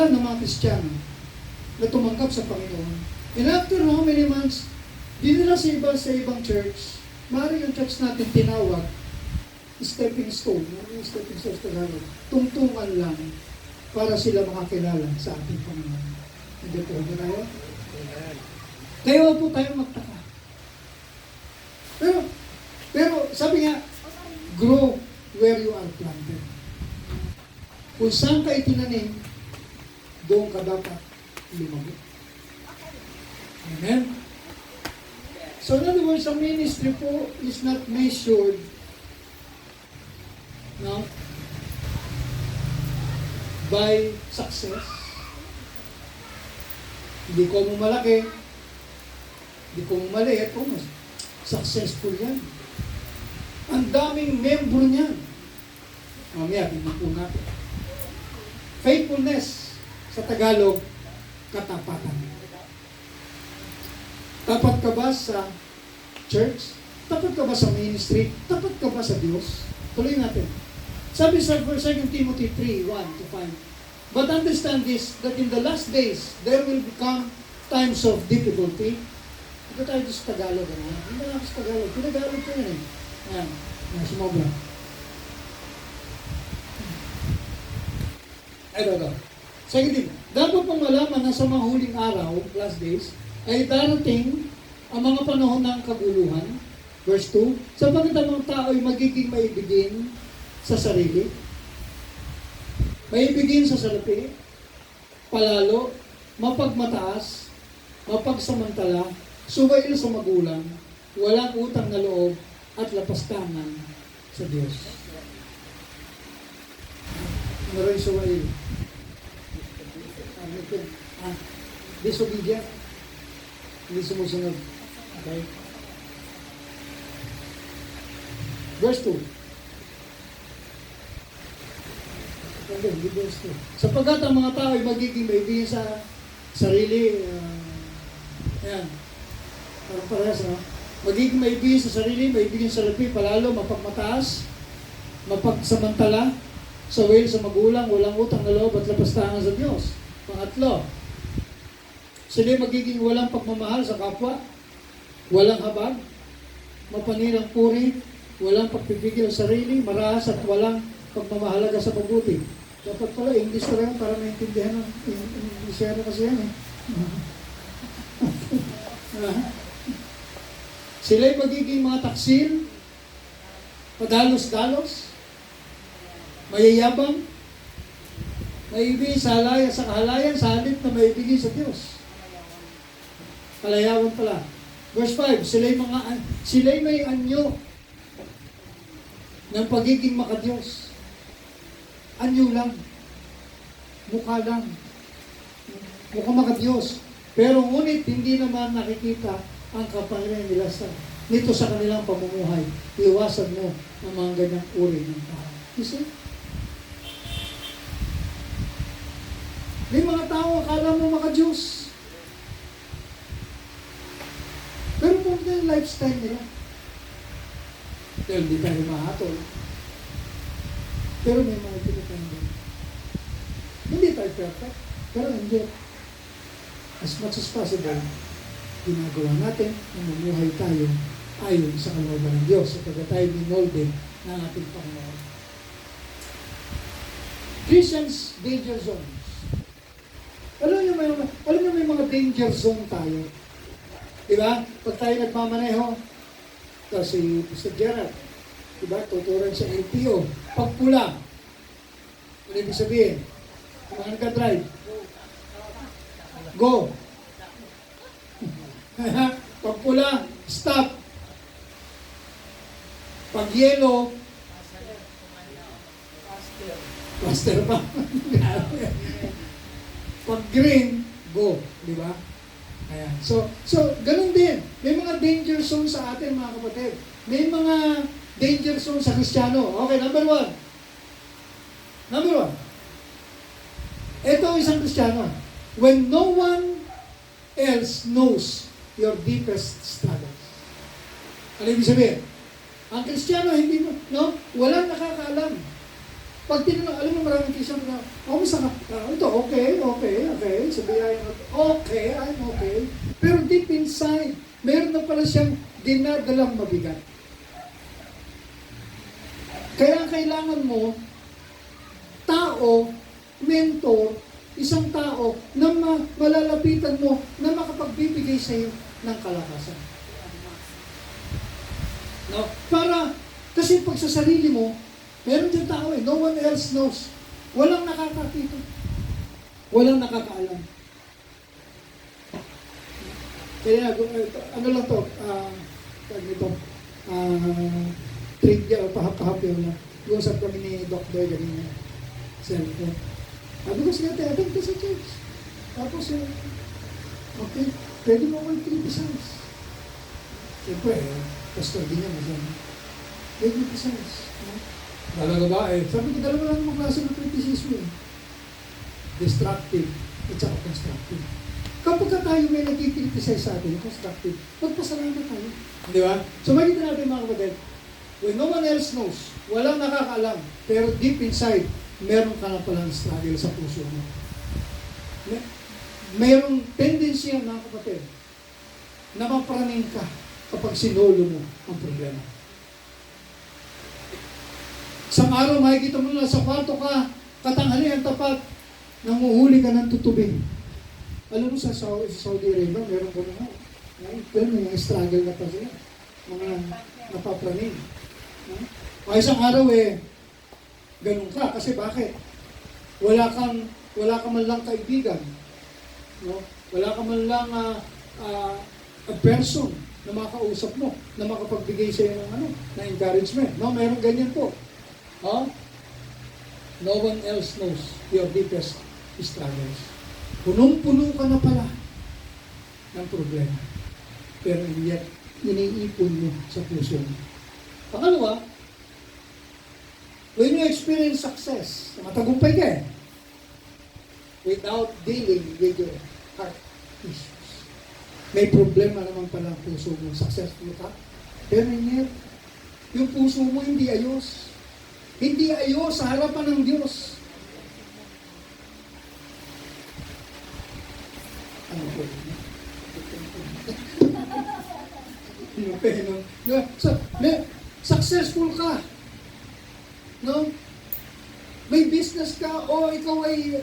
ng mga Kristiyano na tumanggap sa Panginoon. And after how many months, dinala sa ibang church, maaaring yung church natin tinawag, stepping stone. Ano yung stepping stone sa Tagalog? Tungtungan lang para sila makakilala sa ating Panginoon. Hindi po ba tayo? Kaya po tayo magtaka. Pero sabi nga, grow where you are planted. Kung saan ka itinanim, doon ka dapat lumago. Amen? So in other words, ang ministry po is not measured by success. Hindi ko mo malaki, hindi ko mo maliit, mas successful yan. Ang daming membro niyan. Mamaya, tingnan po natin. Faithfulness, sa Tagalog, katapatan. Tapat ka ba sa church? Tapat ka ba sa ministry? Tapat ka ba sa Diyos? Tuloy natin. Sabi sa 2 Timothy 3:1-5, but understand this, that in the last days, there will become times of difficulty. Ito tayo sa Tagalog. Hindi na sa Tagalog. Pinagalog ko yun eh. Ayan. Sumobra. Ito. Second thing, dapat pong malaman na sa mga huling araw, last days, ay darating ang mga panahon ng kaguluhan. Verse 2, sapagkat ang mga tao ay magiging maibigin sa sarili, maibigin sa salapi, palalo, mapagmataas, mapagsamantala, suwail sa magulang, walang utang na loob, at lapastangan sa Diyos. Maroy suwail. Disobedient. Hindi sumusunod. Okay? Verse 2. Verse 2. Sapagkat ang mga tao ay magiging maibigin sa sarili, yan. Parang parehas, no? Magiging maibigin sa sarili, maibigin sa lapi, palalo, mapagmataas, mapagsamantala, sawil sa magulang, walang utang na loob at lapastangan sa Diyos. Pangatlo, sila magiging walang pagmamahal sa kapwa, walang habag, mapanirang puri, walang pagpipigil sa sarili, marahas at walang pagmamahalaga sa mabuti. Dapat pala, English talaga para maintindihan ng Englishero kasi yan eh. Sila'y magiging mga taksil, padalos-dalos, mayayabang, maibigay sa halaya, sa kahalayan, sa halip na maibigay sa Diyos. Kalayawan pala. Verse 5, sila'y may anyo ng pagiging makadiyos. Anyo lang. Mukha lang. Mukha makadiyos. Pero ngunit hindi naman nakikita ang kapangyarihan nila nito sa kanilang pamumuhay. Iwasan mo ang mga ganyang uri ng tao. You see? May mga tao akala mo makadiyos. Pero kung na yung lifestyle nila, dahil hindi tayo mahatol. Pero may mga pinatanda. Hindi tayo perfect, pero hindi. As much as possible, ginagawa natin na mamuhay tayo ayon sa kalooban ng Diyos sapagkat tayo minolde ng ating Panginoon. Christians, danger zones. Alam niyo may mga danger zone tayo. Diba? Pag tayo nagmamaneho, ito si Mr. Gerard, diba? Tuturan sa LTO. Pag pula, ano ibig sabihin? Kung mga nagka-drive, go. Pag pula, stop. Pag yellow, faster pa. Pag green, go. Di ba? Ayan. So, ganun din. May mga danger zone sa atin, mga kapatid. May mga danger zone sa Kristiyano. Okay, number 1. Ito ang isang Kristiyano. When no one else knows your deepest struggles. Ano ibig sabihin? Ang Kristiyano, hindi mo, no? Walang nakakaalam. Pag tinanong, alam mo maraming Kristiyano na, oh, ito, okay, okay, I'm okay. Pero deep inside, meron na pala siyang dinadalang mabigat. Kaya ang kailangan mo, tao, mentor, isang tao na malalapitan mo na makapagbibigay sa iyo ng kalakasan. No? Kasi pag sa sarili mo, meron din tao no one else knows. Walang nakakakita. Walang nakakaalam. Kaya, ano lang to, trivia o pahap-pahap yun na. Iusap kami ni Doc Doy ganina. Cellphone. Sabi ko siya, attend ka sa church. Tapos, okay, pwede mo ako i-criticize. Siyempre, pastor din niya, masama. Pwede criticize. Talaga ba? Sabi ko, dalawa lang mga klase ng criticism eh. Destructive at saka constructive. Kapag tayo may nag-criticize sa atin, constructive, magpasalamat tayo. Di ba? So, makikita natin mga kapatid, when no one else knows, walang nakakaalam, pero deep inside, meron ka na palang struggle sa puso mo. Merong tendency yan, mga kapatid, na mapraning ka kapag sinulo mo ang problema. Isang araw, makikita mo na sa kwarto ka, katanghalian tapat, nanguhuli ka ng tutubig. Alam mo sa Saudi Arabia, meron ko na may struggle na pa sila. Mga napapraning. O isang araw ganun ka. Kasi bakit? Wala ka man lang kaibigan. No? Wala ka man lang a person na makausap mo, na makapagbigay sa iyo ng encouragement. No, meron ganyan po. No one else knows your deepest struggles. Punong-puno ka na pala ng problema. Pero yet, iniipon mo sa puso mo. Pangalawa, when you experience success, matagumpay ka without dealing with your heart issues. May problema naman pala ang puso mo. Successful ka. Pero yet, yung puso mo hindi ayos. Hindi ayos sa harapan ng Diyos. Ano po yun? Successful ka. No? May business ka o ikaw ay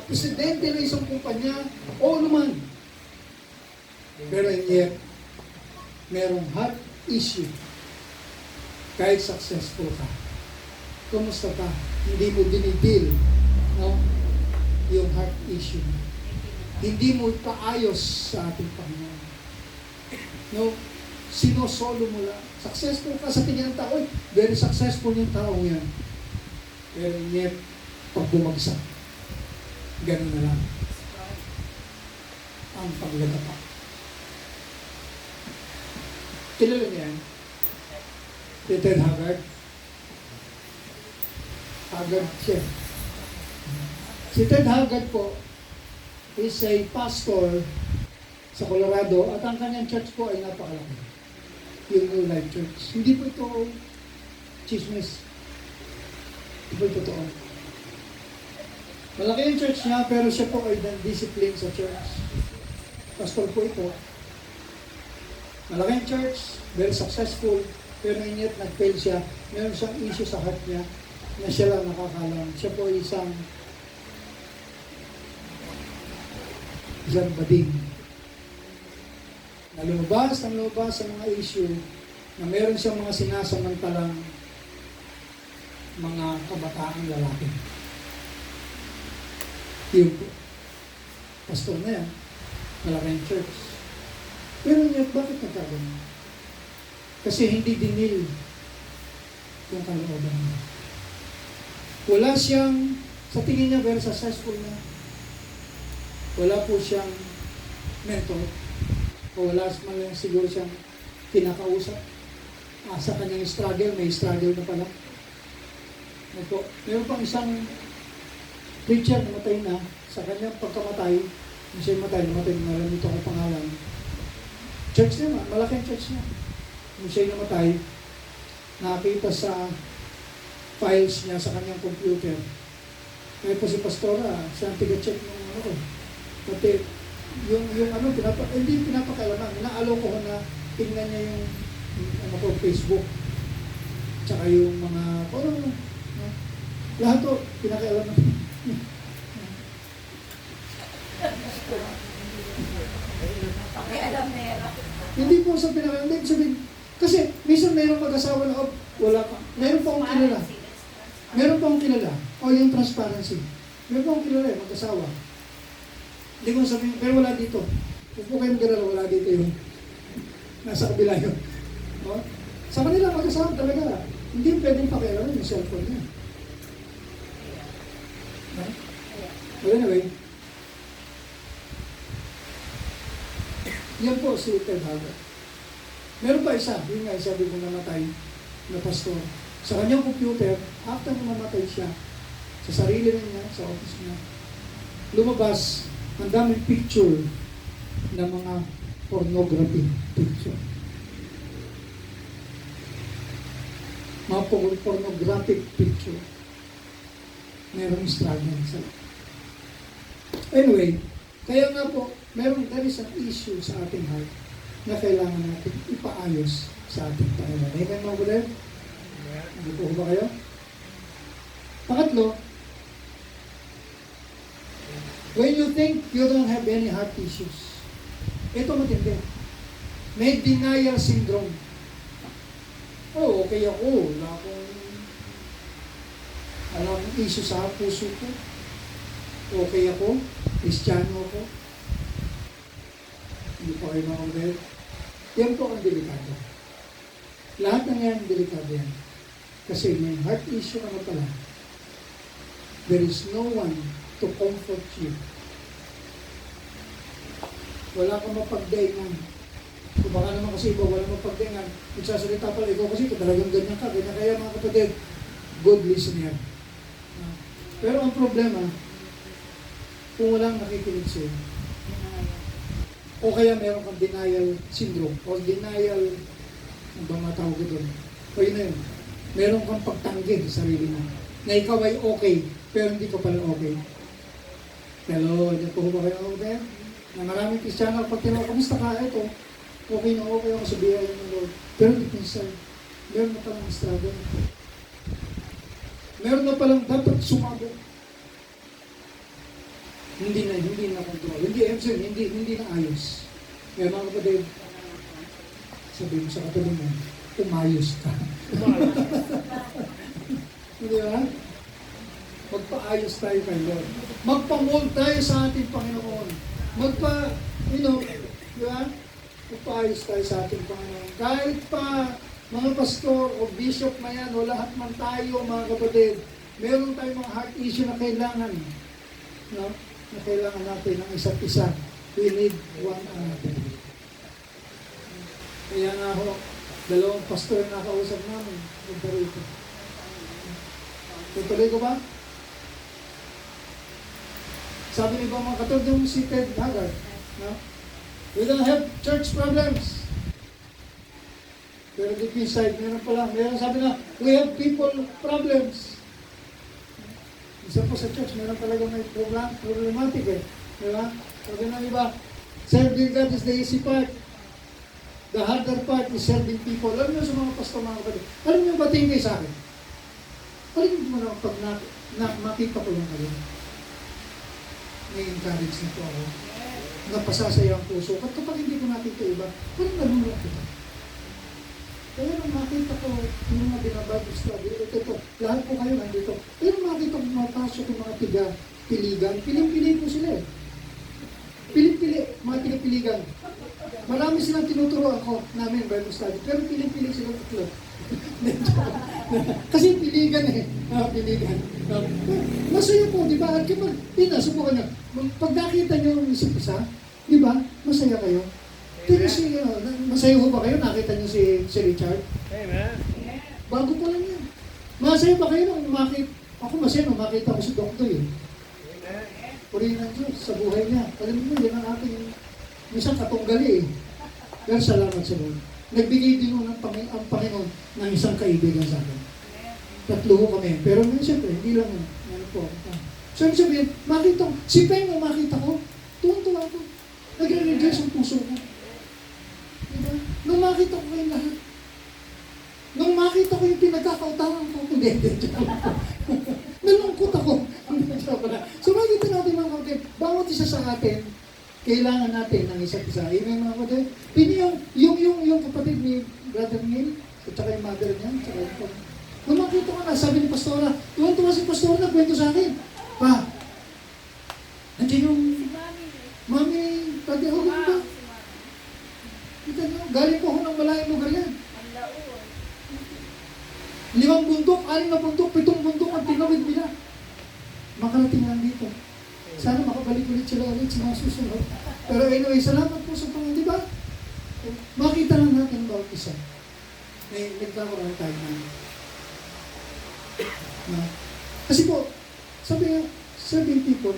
presidente ng isang kumpanya o naman. Pero yet, merong heart issue. Kahit successful ka. Kumusta ka? Hindi mo dinidil, no? Yung heart issue. Hindi mo paayos sa ating Panginoon. No? Sinosolo mo lang. Successful ka sa tingin ng tao. Very successful yung tao yan. Pero yet, pag bumagsak, ganun na lang. Ang paglagapak. Kilala niya yan? Peter Haggard. Haggard siya. Si Ted Haggard po is a pastor sa Colorado at ang kanyang church po ay napakalaki. Yung New Life Church. Hindi po ito chismis. Hindi po totoo. Malaki yung church niya pero siya po ay discipline sa church. Pastor po ito. Malaki yung church, very successful, pero inyet nag-fail siya. Meron siyang issue sa heart niya na siya lang nakakalam. Siya po isang bading. Na lumabas sa mga issue na meron siyang mga sinasamantalang mga kabataang lalaki. Yung pastor na yan, malaking church. Pero niya, bakit nagkaganon? Kasi hindi dinil yung kalooban niya. Wala siyang, sa tingin niya, very successful na. Wala po siyang mentor. O wala man lang siguro siyang kinakausap. Sa kanyang struggle, may struggle na pala. Meron pang isang preacher na matay na. Sa kanyang pagkamatay, hindi siya namatay na ito ang pangalan. Church niya, malaking church niya. Hindi siya namatay, nakakita sa files niya sa kanyang computer. Kaya po si Pastora, siya ang tiga-check ng pati yung ano, hindi pinapakailaman. Inaalaw ko na tingnan niya yung ano ko, Facebook. Tsaka yung mga, lahat to, pinakailaman. Hindi po sa pinakailaman. Sabihin, kasi minsan mayroong mag-asawa na, wala ka. Mayroon pa akong kilala. Meron pa akong kilala. Yung transparency. Meron pa akong kilala mag-asawa. Hindi ko sabihin, pero wala dito. Kung po kayo mag-alala, wala dito yung nasa kabila yun. No? Sa kanila mag-asawa talaga. Hindi pwedeng pakialaman yung cellphone niya. No? But anyway, yan po si Ted Haggard. Meron pa isa, yun nga, sabi ko namatay na pastor. Sa kanyang computer, after na namatay siya, sa sarili niya, sa office niya, lumabas ang daming picture ng mga pornography picture. Mga pornographic picture. Merong struggle sa. Anyway, kaya nga po, there is an issue sa ating heart na kailangan natin ipaayos sa ating Panginoon. Amen mga brother? Hindi po ba kayo? Pangatlo, when you think you don't have any heart issues, ito matindi. May denial syndrome. Okay ako. Wala akong alam issue sa puso ko. Okay ako. Kristiyano ako. Hindi pa kayo mga brother. Yan po ang delikado. Lahat ng yan, delikado yan. Kasi may heart issue ano pala. There is no one to comfort you. Wala kang mapagdaingan. Kung baka naman kasi iba, wala mapagdaingan. Nagsasalita pala, ikaw kasi talagang ganyan ka. Ganyan kaya mga kapatid, good listener. Pero ang problema, kung walang nakikinig sa'yo, o kaya meron kang denial syndrome, o denial, ang ba matawag ko doon? O yun na yun. Meron kang pagtanggi sa sarili mo, na ikaw ay okay, pero hindi ka pala okay. Hello, hindi po ba kayo okay? Na maraming Kristiyano, pag tinawag, kamusta ka? Ito, okay na okay ako sa biyaya ng Lord. Pero deep inside, meron na palang struggle. Meron na palang dapat sumagot. Hindi na control. Hindi na ayos. Kaya mga kapatid, sabihin mo sa kapatid mo, umayos ka. Hindi ba? Magpaayos tayo kay Lord. Magpamol tayo sa ating Panginoon. Di ba? Magpaayos tayo sa ating Panginoon. Kahit pa mga pastor o bishop na yan, o lahat man tayo, mga kapatid, meron tayong mga heart issue na kailangan. No? Na kailangan natin ng isa't isa. We need one another. Kaya nga ako, dalawang pastor na nakausap namin. Punta rito. Tutuloy ko ba? Sabi ni ba mga katulad yung si Ted Haggard, no? We don't have church problems. Pero deep inside, meron pala. Meron sabi na, we have people problems. Isa po sa church, meron talaga may problematic eh. Di ba? Sabi ng iba, serving God is the easy part. The harder part is serving people. Alam niyo sa mga pastor, mga kapatid. Alam niyo ba tingin kayo sa akin? Alam niyo mo na pag makita ko lang kayo. May-encourage na po ako. Napasasaya ang puso. At kapag hindi ko nakita iba, parang nalulok kita. Kaya nung makita ko yung mga binabible study, ito, lahat po kayo nandito. Pero makita ko mapasok yung mga piligan, piling-pili po sila eh. Piling-pili, mga piligan. Marami silang tinuturo ako namin Bible study, pero piling-pili silang tatlo. Kasi piligan eh. Piligan. Masaya po, di ba? At kapag pinasubukan nyo, pag nakita nyo yung isa, di ba? Masaya kayo. Pero masaya ho ba kayo? Nakita nyo si Richard? Amen. Bago pa lang yan. Masaya ba kayo nung ako masaya nung makita ko si Doktor eh. Amen. Purihin ng Diyos sa buhay niya. Alam mo, yan ang ating isang katunggali eh. Pero salamat sa Lord. Nagbigay din ang Panginoon ng isang kaibigan sa akin. Tatlo ho kami. Pero siyempre, hindi lang ano po. So, ibig sabihin, makita ko, si Peng makita ko, tuwang-tuwa ko. isa sa atin, kailangan natin ng isa't isa. Amen mga kapatid. Pini yung kapatid ni Brother Neil, at saka yung mother niya, at saka yung pag... Nung makita ko na, sabi ni Pastora, tuwan-tuwa si Pastora na kwento sa akin. Pa, nandiyan yung... Mami, pwede ako ba? Kita nyo, galing po ako ng malayang lugar yan. 5 bundok, 6 na bundok, 7 bundok ang tinawid nila. Makarating lang dito. Sana makabalik ulit sila ulit sa mga susunod. Pero anyway, salamat po sa Panginoon, di ba? Makita lang natin bawat isa. Nagkakaroon tayo na. Kasi po, sabi nga, serving people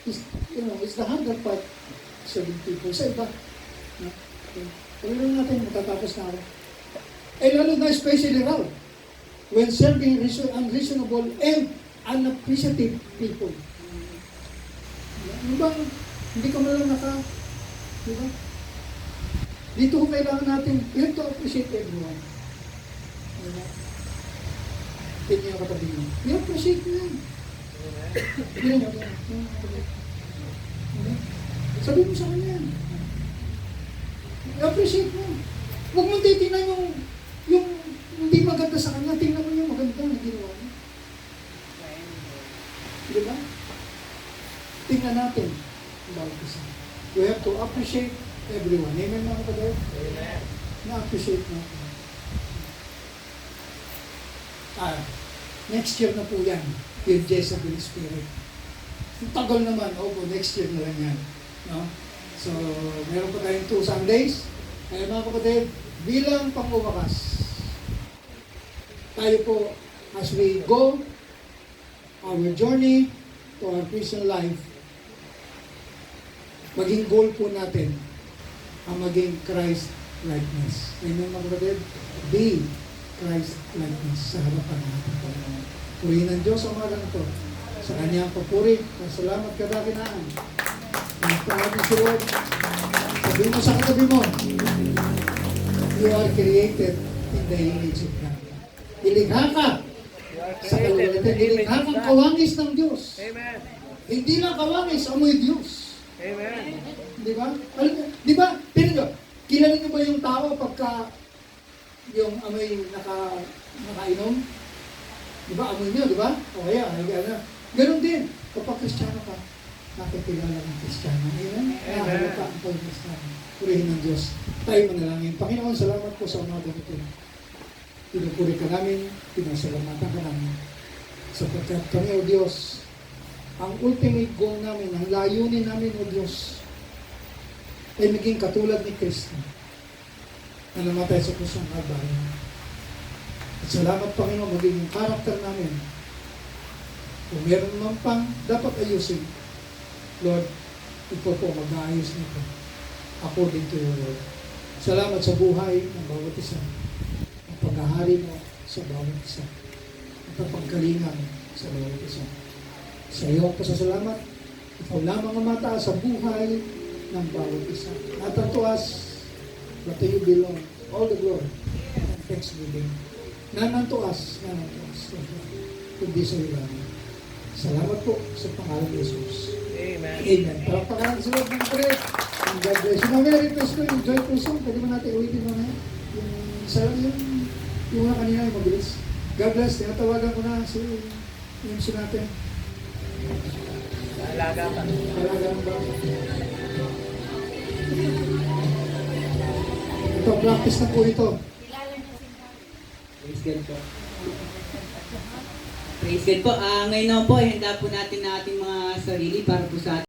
is, is the 100 part serving people. Sa iba, lang natin, matatapos na ako. Eh lalo na especially raw, when serving unreasonable and unappreciative people. Diba? Hindi ka malang diba? Dito ko kailangan natin, you have to appreciate everyone. Diba? Tingnan yung katabi mo. You appreciate mo yan. Sabi mo sa kanya yan. I-appreciate mo. Huwag mong titignan yung hindi maganda sa kanya, tingnan mo yung maganda na ginawa niya. Di ba? Tingnan natin ang bawat isa. We have to appreciate everyone. Amen mga kapatid? Amen. Na-appreciate natin. Next year na po yan. With Jezebel Spirit. Ang tagal naman, next year na lang yan. No? So, meron pa tayong 2 Sundays. Kaya mga kapatid, bilang pangwawakas, tayo po, as we go our journey to our Christian life, maging goal po natin ang maging Christ-likeness. Amen mga kapatid? Be Christ-likeness sa harapan natin po. Purihin ng Diyos ang mga ito. Sa Kanyang papuri, salamat kadakinaan. Ang pangalaman si Lord, sabihin mo sa katabi mo, you are created in the image of God. Ilikha ka sa kaluluwa. Ilikha kang kawangis ng Diyos. Amen. Hindi lang kawangis, amoy Diyos. Amen. Di ba? Di ba? Pero nyo, kilala nyo ba yung tao pagka yung amoy nakainom? Di ba? Amoy nyo, di ba? O kaya, ganun din. Kapag Kristiyano ka, nakikilala ng Kristiyano. Amen? Nakahalata ang pag-Kristiyano. Purihin ng Diyos. Tayo manalangin. Panginoon, salamat po sa umaga nito. Pinupuri ka namin, pinasalamatan ka namin. Sapagkat kami, O Diyos, ang ultimate goal namin, ang layunin namin, O Diyos, ay maging katulad ni Kristo na namatay sa kusang Kalbaryo. At salamat, Panginoon, maging yung karakter namin. Kung meron naman pang dapat ayusin, Lord, ito po mag-aayos nito according to your word. Salamat sa buhay ng bawat isa. Ang paghahari mo sa bawat isa. At ang pagkalingan sa bawat isa. Sa iyong pasasalamat, ikaw lamang ang mataas sa buhay ng bawat isa. At unto us, what to you belong, all the glory and thanksgiving. None unto us, kundi sa iyo lamang. Salamat po sa pangalan ni Jesus. Amen. Amen. Palakpakan sa Lord ng praise. And God bless you. Merry Christmas, yung joyful song. Pwede ba natin ulitin mo na yung mga kanina yung mabilis. God bless. Tinatawagan ko na yung natin. Alaga ka. Alaga ng bata. Ito, practice na po ito. Praise God po. Praise God po. Ngayon naman po, handa po natin na ating mga sarili para po sa